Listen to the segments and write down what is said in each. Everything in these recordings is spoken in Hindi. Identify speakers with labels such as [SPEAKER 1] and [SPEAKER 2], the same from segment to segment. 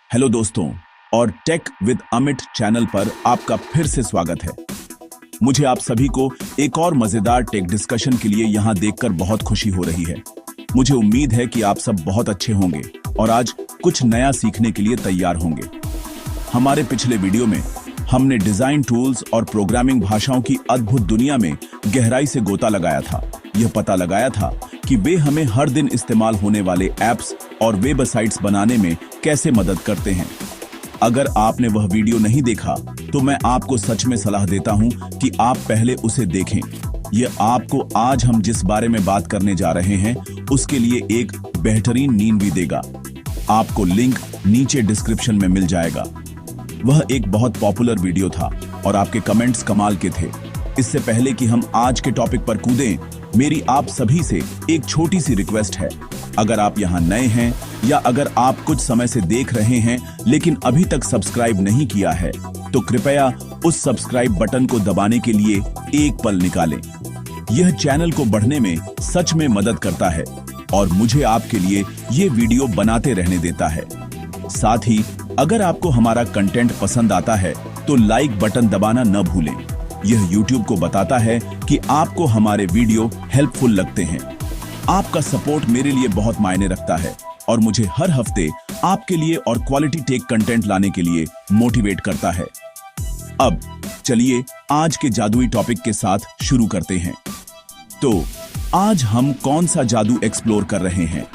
[SPEAKER 1] हेलो दोस्तों, और टेक विद अमित चैनल पर आपका फिर से स्वागत है। मुझे आप सभी को एक और मजेदार टेक डिस्कशन के लिए यहां देखकर बहुत खुशी हो रही है। मुझे उम्मीद है कि आप सब बहुत अच्छे होंगे और आज कुछ नया सीखने के लिए तैयार होंगे। हमारे पिछले वीडियो में हमने डिजाइन टूल्स और प्रोग्रामिंग भाषाओं की अद्भुत दुनिया में गहराई से गोता लगाया था। यह पता लगाया था कि वे हमें हर दिन इस्तेमाल होने वाले ऐप्स और वेबसाइट्स बनाने में कैसे मदद करते हैं। अगर आपने वह वीडियो नहीं देखा तो मैं आपको सच में सलाह देता हूं कि आप पहले उसे देखें। यह आपको आज हम जिस बारे में बात करने जा रहे हैं उसके लिए एक बेहतरीन नींद भी देगा। आपको लिंक नीचे डिस्क्रिप्शन में मिल जाएगा। वह एक बहुत पॉपुलर वीडियो था और आपके कमेंट्स कमाल के थे। इससे पहले कि हम आज के टॉपिक पर कूदें, मेरी आप सभी से एक छोटी सी रिक्वेस्ट है। अगर आप यहाँ नए हैं या अगर आप कुछ समय से देख रहे हैं लेकिन अभी तक सब्सक्राइब नहीं किया है तो कृपया उस सब्सक्राइब बटन को दबाने के लिए एक पल निकालें। यह चैनल को बढ़ने में सच में मदद करता है और मुझे आपके लिए ये वीडियो बनाते रहने देता है। साथ ही अगर आपको हमारा कंटेंट पसंद आता है तो लाइक बटन दबाना न भूलें। यह YouTube को बताता है कि आपको हमारे वीडियो हेल्पफुल लगते हैं। आपका सपोर्ट मेरे लिए बहुत मायने रखता है और मुझे हर हफ्ते आपके लिए और क्वालिटी टेक कंटेंट लाने के लिए मोटिवेट करता है। अब चलिए आज के जादुई टॉपिक के साथ शुरू करते हैं। तो आज हम कौन सा जादू एक्सप्लोर कर रहे हैं?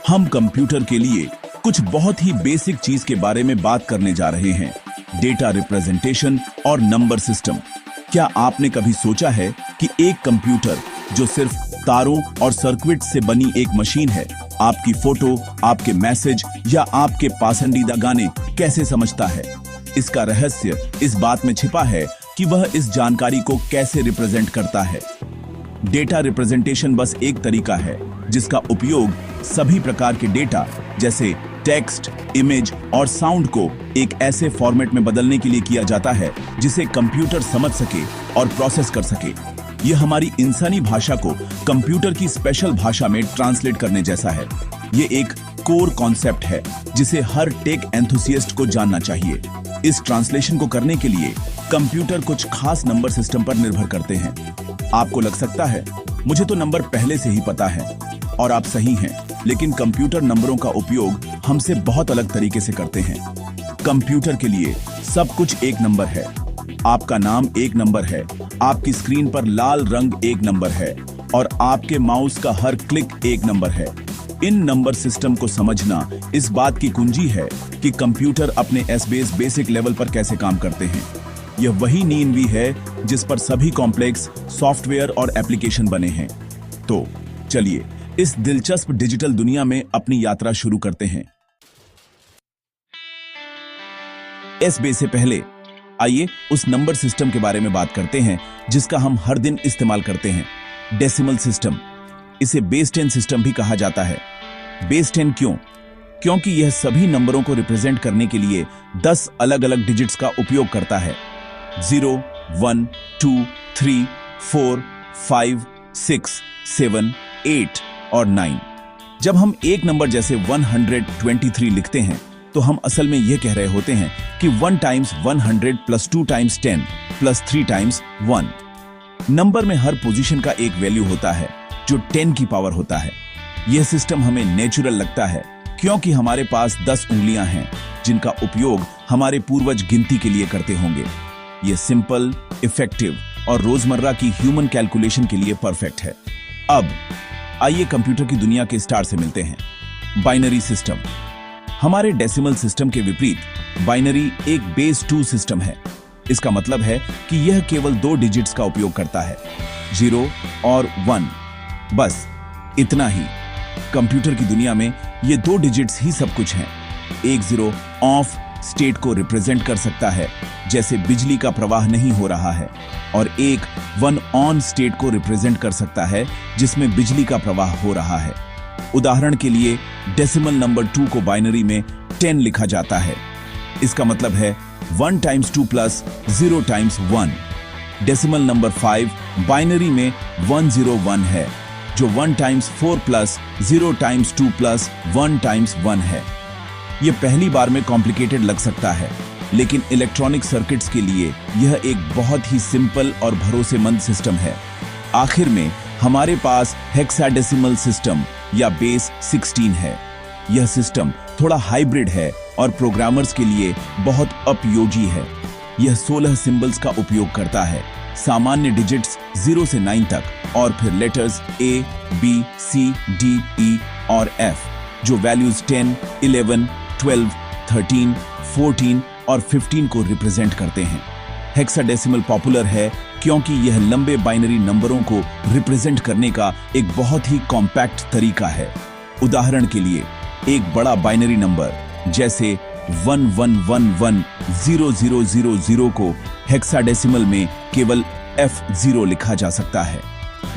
[SPEAKER 1] हम कंप्यूटर के लिए कुछ बहुत ही बेसिक चीज के बारे में बात करने जा रहे हैं, डेटा रिप्रेजेंटेशन और नंबर सिस्टम। क्या आपने कभी सोचा है कि एक कंप्यूटर जो सिर्फ तारों और सर्किट से बनी एक मशीन है, आपकी फोटो, आपके मैसेज या आपके पसंदीदा गाने कैसे समझता है? इसका रहस्य इस बात में छिपा है कि वह इस जानकारी को कैसे रिप्रेजेंट करता है। डेटा रिप्रेजेंटेशन बस एक तरीका है जिसका उपयोग सभी प्रकार के डेटा जैसे टेक्स्ट, इमेज और साउंड को एक ऐसे फॉर्मेट में बदलने के लिए किया जाता है जिसे कंप्यूटर समझ सके और प्रोसेस कर सके। यह हमारी इंसानी भाषा को कंप्यूटर की स्पेशल भाषा में ट्रांसलेट करने जैसा है। यह एक कोर कॉन्सेप्ट है जिसे हर टेक एंथुसियास्ट को जानना चाहिए। इस ट्रांसलेशन को करने के लिए कंप्यूटर कुछ खास नंबर सिस्टम पर निर्भर करते हैं। आपको लग सकता है मुझे तो नंबर पहले से ही पता है, और आप सही हैं, लेकिन कंप्यूटर नंबरों का उपयोग हमसे बहुत अलग तरीके से करते हैं। कंप्यूटर के लिए सब कुछ एक नंबर है। आपका नाम एक नंबर है, आपकी स्क्रीन पर लाल रंग एक नंबर है और आपके माउस का हर क्लिक एक नंबर है। इन नंबर सिस्टम को समझना इस बात की कुंजी है कि कंप्यूटर अपने बेसिक लेवल पर कैसे काम करते हैं। यह वही नींव है जिस पर सभी कॉम्प्लेक्स सॉफ्टवेयर और एप्लीकेशन बने हैं। तो चलिए इस दिलचस्प डिजिटल दुनिया में अपनी यात्रा शुरू करते हैं। एसबे से पहले आइए उस नंबर सिस्टम के बारे में बात करते हैं जिसका हम हर दिन इस्तेमाल करते हैं, डेसिमल सिस्टम। इसे बेस 10 सिस्टम भी कहा जाता है। बेस 10 क्यों? क्योंकि यह सभी नंबरों को रिप्रेजेंट करने के लिए 10 अलग अलग डिजिट्स का उपयोग करता है। 0, 1, 2, 3, 4, 5, 6, 7, 8 और 9। जब हम एक नंबर जैसे 123 लिखते हैं तो हम असल में यह कह रहे होते हैं कि 1 times 100 plus 2 times 10 plus 3 times 1। Number में हर पोजीशन का एक वैल्यू होता है जो 10 की पावर होता है। यह सिस्टम हमें नेचुरल लगता है क्योंकि हमारे पास 10 उंगलियां हैं जिनका उपयोग हमारे पूर्वज गिनती के लिए करते होंगे। यह सिंपल, इफेक्टिव और रोजमर्रा की ह्यूमन कैलकुलेशन के लिए परफेक्ट है। अब आइए कंप्यूटर की दुनिया के स्टार से मिलते हैं, बाइनरी सिस्टम। हमारे डेसिमल सिस्टम के विपरीत बाइनरी एक बेस 2 सिस्टम है। इसका मतलब है कि यह केवल 2 डिजिट्स का उपयोग करता है, 0 और 1। बस इतना ही। कंप्यूटर की दुनिया में ये 2 डिजिट्स ही सब कुछ हैं। एक 0 ऑफ स्टेट को रिप्रेजेंट कर सकता है, जैसे बिजली का प्रवाह नहीं हो रहा है, और एक 1 ऑन स्टेट को रिप्रेजेंट कर सकता है जिसमें बिजली का प्रवाह हो रहा है। उदाहरण के लिए डेसिमल नंबर 2 को बाइनरी में 10 लिखा जाता है। इसका मतलब है 1 times 2 plus 0 times 1। Decimal number 5 binary में 101 है, जो 1 times 4 plus 0 times 2 plus 1 times 1 है। ये पहली बार में कॉम्प्लिकेटेड लग सकता है, लेकिन इलेक्ट्रॉनिक सर्किट्स के लिए यह एक बहुत ही सिंपल और भरोसेमंद सिस्टम है। आखिर में हमारे पास हेक्साडेसिमल सिस्टम या बेस 16 है। यह सिस्टम थोड़ा हाइब्रिड है और प्रोग्रामर्स के लिए बहुत उपयोगी है। यह 16 सिंबल्स का उपयोग करता है, सामान्य डिजिट्स 0 से 9 तक और फिर letters A, B, C, D, E और F जो वैल्यूज 10, 11, 12, 13, 14 और 15 को रिप्रेजेंट करते हैं। हेक्साडेसिमल पॉपुलर है क्योंकि यह लंबे बाइनरी नंबरों को रिप्रेजेंट करने का एक बहुत ही कॉम्पैक्ट तरीका है। उदाहरण के लिए एक बड़ा बाइनरी नंबर जैसे 11110000 को हेक्साडेसिमल में केवल F0 लिखा जा सकता है।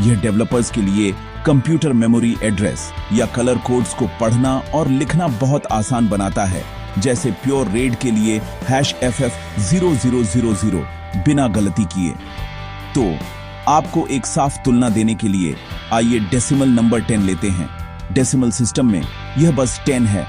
[SPEAKER 1] यह डेवलपर्स के लिए कंप्यूटर मेमोरी एड्रेस या कलर कोड्स को पढ़ना और लिखना बहुत आसान बनाता है, जैसे प्योर रेड के लिए #FF0000 बिना गलती किए। तो आपको एक साफ तुलना देने के लिए आइए डेसिमल नंबर 10 लेते हैं। डेसिमल सिस्टम में यह बस 10 है,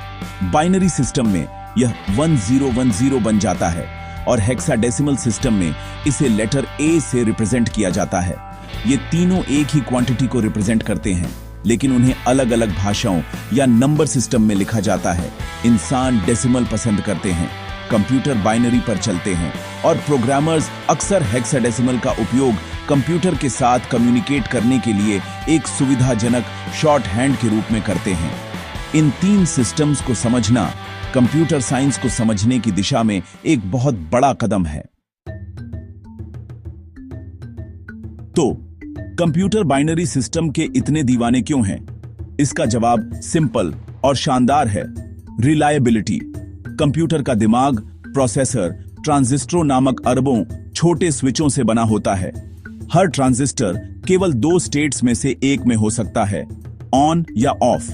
[SPEAKER 1] बाइनरी सिस्टम में यह 1010 बन जाता है और हेक्साडेसिमल सिस्टम में इसे लेटर A से रिप्रेजेंट किया जाता है। ये तीनों एक ही क्वांटिटी को रिप्रेजेंट करते हैं, लेकिन उन्हें अलग अलग भाषाओं या नंबर सिस्टम में लिखा जाता है। इंसान डेसिमल पसंद करते हैं, कंप्यूटर बाइनरी पर चलते हैं और प्रोग्रामर्स अक्सर हेक्साडेसिमल का उपयोग कंप्यूटर के साथ कम्युनिकेट करने के लिए एक सुविधाजनक शॉर्ट हैंड के रूप में करते हैं। इन तीन सिस्टम्स को समझना कंप्यूटर साइंस को समझने की दिशा में एक बहुत बड़ा कदम है। तो कंप्यूटर बाइनरी सिस्टम के इतने दीवाने क्यों हैं? इसका जवाब सिंपल और शानदार है, रिलायबिलिटी। कंप्यूटर का दिमाग, प्रोसेसर, ट्रांजिस्टरों नामक अरबों छोटे स्विचों से बना होता है। हर ट्रांजिस्टर केवल 2 स्टेट्स में से एक में हो सकता है, ऑन या ऑफ।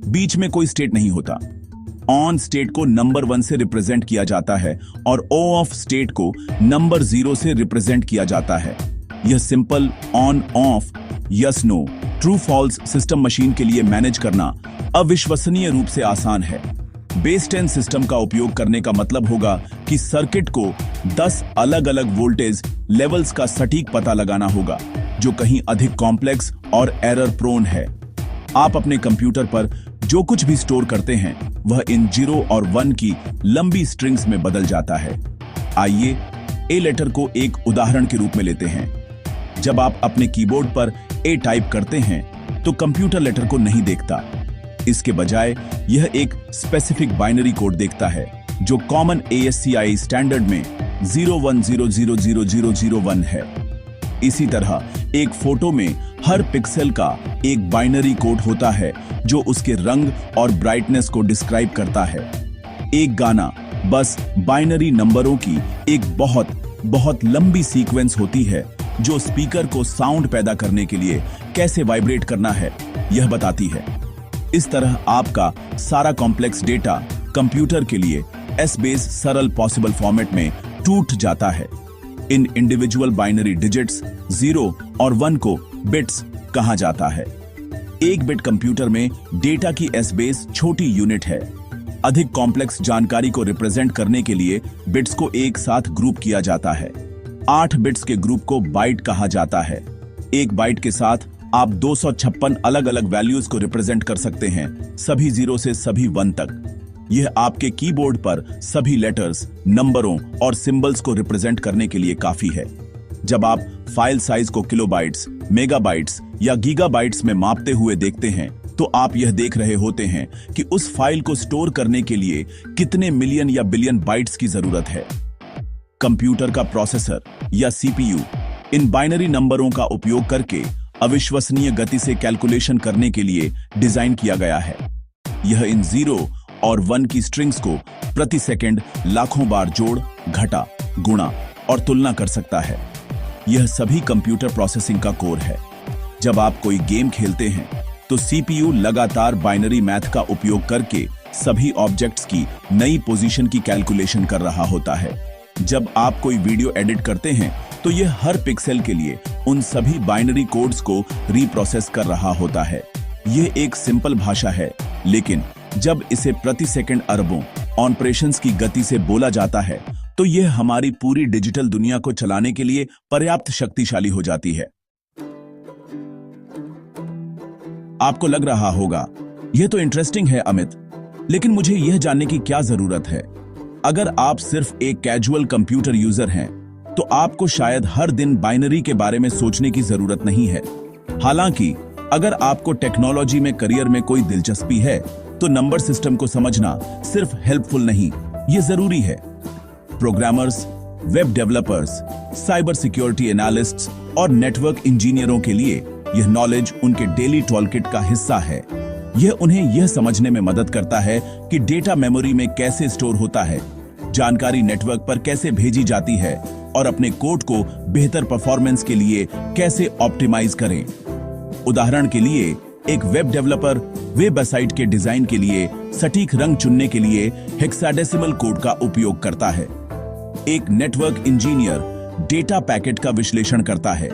[SPEAKER 1] बीच में कोई स्टेट नहीं होता। ऑन स्टेट को नंबर 1 से रिप्रेजेंट किया जाता है और ऑफ स्टेट को नंबर 0 से रिप्रेजेंट किया जाता है। यह simple on off, yes no, true false system machine के लिए मैनेज करना अविश्वसनीय रूप से आसान है। बेस 10 सिस्टम का उपयोग करने का मतलब होगा कि सर्किट को 10 अलग अलग वोल्टेज लेवल्स का सटीक पता लगाना होगा, जो कहीं अधिक कॉम्प्लेक्स और एरर प्रोन है। आप अपने कंप्यूटर पर जो कुछ भी स्टोर करते हैं वह इन 0 और 1 की लंबी स्ट्रिंग्स में बदल जाता है। आइए ए लेटर को एक उदाहरण के रूप में लेते हैं। जब आप अपने कीबोर्ड पर ए टाइप करते हैं तो कंप्यूटर लेटर को नहीं देखता। इसके बजाय यह एक स्पेसिफिक बाइनरी कोड देखता है जो कॉमन ASCII स्टैंडर्ड में 01000001 है। इसी तरह एक फोटो में हर पिक्सेल का एक बाइनरी कोड होता है जो उसके रंग और ब्राइटनेस को डिस्क्राइब करता है। एक गाना बस बाइनरी नंबरों की एक बहुत लंबी सीक्वेंस होती है जो स्पीकर को साउंड पैदा करने के लिए कैसे वाइब्रेट करना है यह बताती है। इस तरह आपका सारा कॉम्प्लेक्स डेटा कंप्यूटर के लिए S-बेस सरल पॉसिबल फॉर्मेट में टूट जाता है। इन इंडिविजुअल बाइनरी डिजिट्स 0 और 1 को बिट्स कहा जाता है। एक बिट कंप्यूटर में डेटा की S-बेस छोटी यूनिट है। अधिक कॉम्प्लेक्स जानकारी को रिप्रेजेंट करने के लिए बिट्स को एक साथ ग्रुप किया जाता है। 8 बिट्स के ग्रुप को बाइट कहा जाता है। एक बाइट के साथ आप 256 अलग अलग वैल्यूज को रिप्रेजेंट कर सकते हैं, सभी 0 से सभी 1 तक। यह आपके कीबोर्ड पर सभी लेटर्स, नंबरों और सिंबल्स को रिप्रेजेंट करने के लिए काफी है। जब आप फाइल साइज को किलोबाइट्स, मेगाबाइट्स या गीगाबाइट्स में मापते हुए देखते हैं तो आप यह देख रहे होते हैं कि उस फाइल को स्टोर करने के लिए कितने मिलियन या बिलियन बाइट्स की जरूरत है। कंप्यूटर का प्रोसेसर या CPU इन बाइनरी नंबरों का उपयोग करके अविश्वसनीय गति से कैलकुलेशन करने के लिए डिजाइन किया गया है। यह इन 0 और 1 की स्ट्रिंग्स को प्रति सेकंड लाखों बार जोड़, घटा, गुणा और तुलना कर सकता है। यह सभी कंप्यूटर प्रोसेसिंग का कोर है। जब आप कोई गेम खेलते हैं तो CPU लगातार बाइनरी मैथ का उपयोग करके सभी ऑब्जेक्ट्स की नई पोजीशन की कैलकुलेशन कर रहा होता है। जब आप कोई वीडियो एडिट करते हैं तो यह हर पिक्सेल के लिए उन सभी बाइनरी कोड्स को रीप्रोसेस कर रहा होता है। यह एक सिंपल भाषा है, लेकिन जब इसे प्रति सेकंड अरबों ऑपरेशंस की गति से बोला जाता है तो यह हमारी पूरी डिजिटल दुनिया को चलाने के लिए पर्याप्त शक्तिशाली हो जाती है। आपको लग रहा होगा यह तो इंटरेस्टिंग है अमित, लेकिन मुझे यह जानने की क्या जरूरत है? अगर आप सिर्फ एक कैजुअल कंप्यूटर यूजर हैं तो आपको शायद हर दिन बाइनरी के बारे में सोचने की जरूरत नहीं है। हालांकि अगर आपको टेक्नोलॉजी में करियर में कोई दिलचस्पी है तो नंबर सिस्टम को समझना सिर्फ हेल्पफुल नहीं, यह जरूरी है। Programmers, web developers, cyber security analysts और नेटवर्क इंजीनियरों के लिए यह नॉलेज उनके डेली टूलकिट का हिस्सा है। यह उन्हें यह समझने में मदद करता है कि डेटा मेमोरी में कैसे स्टोर होता है, जानकारी नेटवर्क पर कैसे भेजी जाती है और अपने कोड को बेहतर परफॉर्मेंस के लिए कैसे ऑप्टिमाइज करें। उदाहरण के लिए एक वेब डेवलपर वेबसाइट के डिजाइन के लिए सटीक रंग चुनने के लिए हेक्साडेसिमल कोड का उपयोग करता है। एक नेटवर्क इंजीनियर डेटा पैकेट का विश्लेषण करता है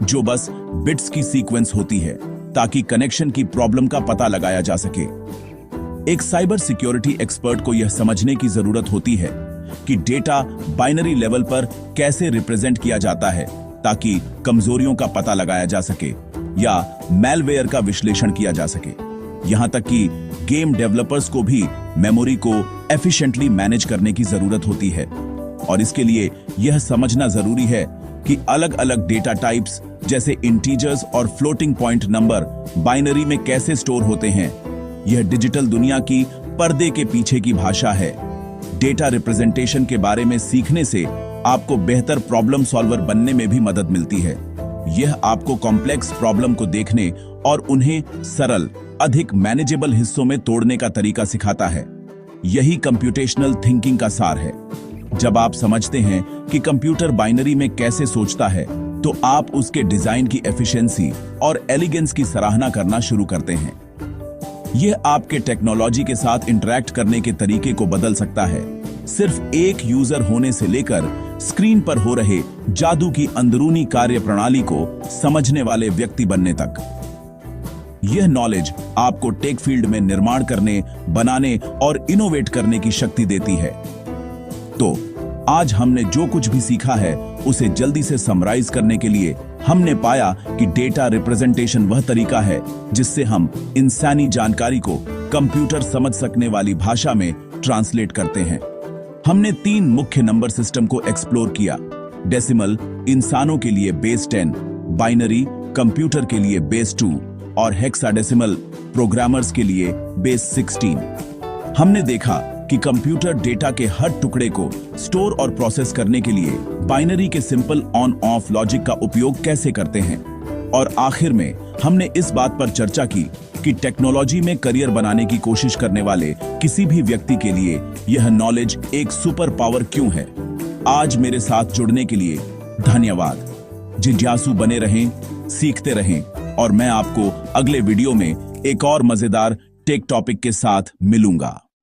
[SPEAKER 1] जो बस बिट्स की सीक्वेंस होती है ताकि कनेक्शन की प्रॉब्लम का पता लगाया जा सके। एक साइबर सिक्योरिटी एक्सपर्ट को यह समझने की जरूरत होती है कि डेटा बाइनरी लेवल पर कैसे रिप्रेजेंट किया जाता है ताकि कमजोरियों का पता लगाया जा सके या मैलवेयर का विश्लेषण किया जा सके। यहां तक कि गेम डेवलपर्स को भी मेमोरी को एफिशिएंटली मैनेज करने की जरूरत होती है और इसके लिए यह समझना जरूरी है कि अलग अलग डेटा टाइप्स जैसे इंटीजर्स और फ्लोटिंग पॉइंट नंबर बाइनरी में कैसे स्टोर होते हैं। यह डिजिटल दुनिया की पर्दे के पीछे की भाषा है। डेटा रिप्रेजेंटेशन के बारे में सीखने से आपको बेहतर प्रॉब्लम सॉल्वर बनने में भी मदद मिलती है। यह आपको कॉम्प्लेक्स प्रॉब्लम को देखने और उन्हें सरल, अधिक मैनेजेबल हिस्सों में तोड़ने का तरीका सिखाता है। यही कंप्यूटेशनल थिंकिंग का सार है। जब आप समझते हैं कि कंप्यूटर बाइनरी में कैसे सोचता है तो आप उसके डिजाइन की एफिशिएंसी और एलिगेंस की सराहना करना शुरू करते हैं। यह आपके टेक्नोलॉजी के साथ इंटरैक्ट करने के तरीके को बदल सकता है, सिर्फ एक यूजर होने से लेकर स्क्रीन पर हो रहे जादू की अंदरूनी कार्य प्रणाली को समझने वाले व्यक्ति बनने तक। यह नॉलेज आपको टेक फील्ड में निर्माण करने, बनाने और इनोवेट करने की शक्ति देती है। तो आज हमने जो कुछ भी सीखा है उसे जल्दी से समराइज करने के लिए हमने पाया कि डेटा रिप्रेजेंटेशन वह तरीका है जिससे हम इंसानी जानकारी को कंप्यूटर समझ सकने वाली भाषा में ट्रांसलेट करते हैं। हमने 3 मुख्य नंबर सिस्टम को एक्सप्लोर किया। डेसिमल इंसानों के लिए बेस 10, बाइनरी कंप्यूटर के लिए बेस 2 और हेक्साडेसिमल प्रोग्रामर्स के लिए बेस 16। हमने देखा कि कंप्यूटर डेटा के हर टुकड़े को स्टोर और प्रोसेस करने के लिए बाइनरी के सिंपल ऑन ऑफ लॉजिक का उपयोग कैसे करते हैं। और आखिर में हमने इस बात पर चर्चा की कि टेक्नोलॉजी में करियर बनाने की कोशिश करने वाले किसी भी व्यक्ति के लिए यह नॉलेज एक सुपर पावर क्यों है। आज मेरे साथ जुड़ने के लिए धन्यवाद। जिज्ञासु बने रहें, सीखते रहें और मैं आपको अगले वीडियो में एक और मजेदार टेक टॉपिक के साथ मिलूंगा।